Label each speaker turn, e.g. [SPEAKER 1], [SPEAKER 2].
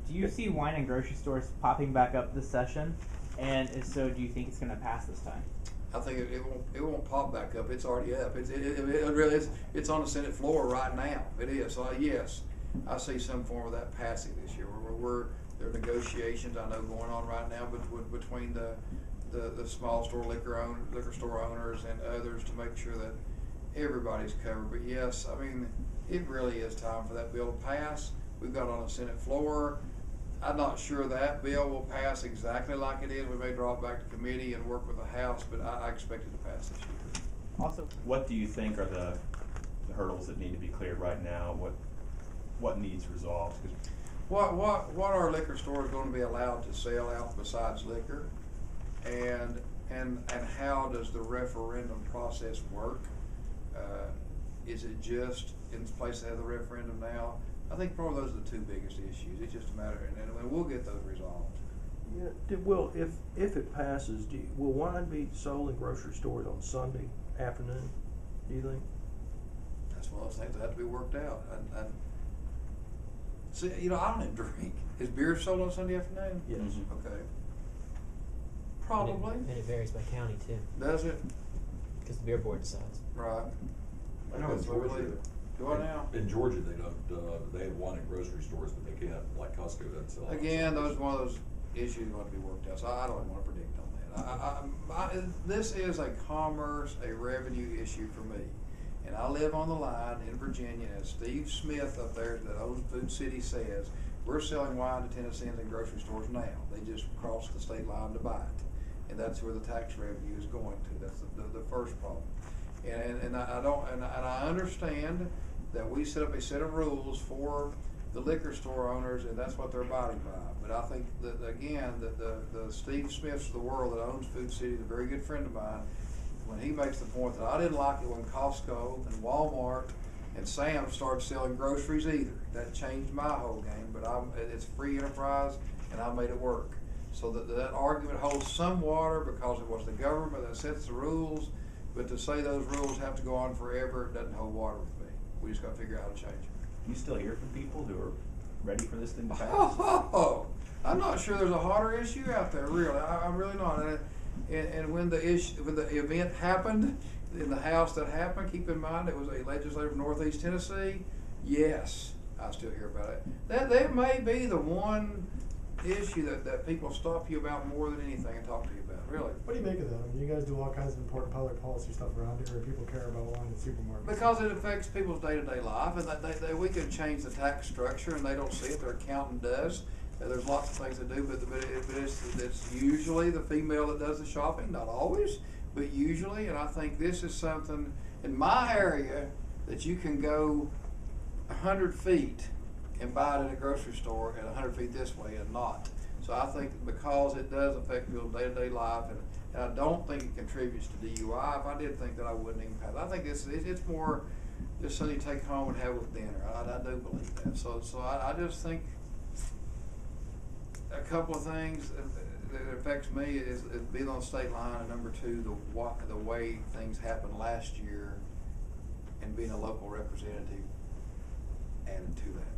[SPEAKER 1] Do you see wine and grocery stores popping back up this session? And if so, do you think it's going to pass this time?
[SPEAKER 2] I think it won't pop back up. It's already up. It really is. It's on the Senate floor right now. It is. So yes, I see some form of that passing this year. There are negotiations I know going on right now between the small store liquor store owners and others to make sure that everybody's covered. But yes, I mean, it really is time for that bill to pass. We've got it on the Senate floor. I'm not sure that bill will pass exactly like it is. We may draw it back to committee and work with the House, but I expect it to pass this year.
[SPEAKER 1] Also,
[SPEAKER 3] what do you think are the hurdles that need to be cleared right now? What needs resolved?
[SPEAKER 2] What are liquor stores going to be allowed to sell out besides liquor, and how does the referendum process work? Is it just in place to have the referendum now? I think probably those are the two biggest issues. It's just a matter, and we'll get those resolved.
[SPEAKER 4] Yeah, well, if it passes, will wine be sold in grocery stores on Sunday afternoon, do you think?
[SPEAKER 2] That's one of those things that have to be worked out. See, I don't even drink. Is beer sold on Sunday afternoon?
[SPEAKER 4] Yes.
[SPEAKER 2] Okay. Probably.
[SPEAKER 5] And it varies by county too.
[SPEAKER 2] Does it?
[SPEAKER 5] Because the beer board decides.
[SPEAKER 2] Right.
[SPEAKER 6] I know in Georgia.
[SPEAKER 2] Do I now?
[SPEAKER 6] In Georgia, they don't. They have wine in grocery stores, but they can't. Like Costco doesn't sell.
[SPEAKER 2] Again, one of those issues going to be worked out. So I don't even want to predict on that. This is a commerce, a revenue issue for me. And I live on the line in Virginia, as Steve Smith up there that owns Food City says, we're selling wine to Tennesseans in grocery stores now. They just crossed the state line to buy it. And that's where the tax revenue is going to. That's the first problem. And I understand that we set up a set of rules for the liquor store owners, and that's what they're abiding by. But I think that again, the Steve Smiths of the world that owns Food City is a very good friend of mine. When he makes the point that I didn't like it when Costco and Walmart and Sam's started selling groceries either. That changed my whole game, but it's free enterprise and I made it work. So that argument holds some water because it was the government that sets the rules, but to say those rules have to go on forever, it doesn't hold water with me. We just got to figure out how to change it.
[SPEAKER 3] You still hear from people who are ready for this thing to pass?
[SPEAKER 2] Oh, I'm not sure there's a hotter issue out there, really. I'm really not. And when the event happened in the House that happened, keep in mind it was a legislator from Northeast Tennessee. Yes, I still hear about it. That may be the one issue that people stop you about more than anything and talk to you about. Really.
[SPEAKER 7] What do you make of that? I mean, you guys do all kinds of important public policy stuff around here, and people care about wine in supermarkets.
[SPEAKER 2] Because it affects people's day-to-day life, and we could change the tax structure, and they don't see it. Their accountant does. There's lots of things to do, but it's usually the female that does the shopping. Not always, but usually. And I think this is something in my area that you can go 100 feet and buy it in a grocery store at 100 feet this way and not. So I think because it does affect people's day-to-day life, and I don't think it contributes to DUI. If I did think that, I wouldn't even pass. I think it's more just something you take home and have with dinner. I do believe that. So I just think a couple of things that affects me is being on the state line, and number two, the way things happened last year, and being a local representative added to that.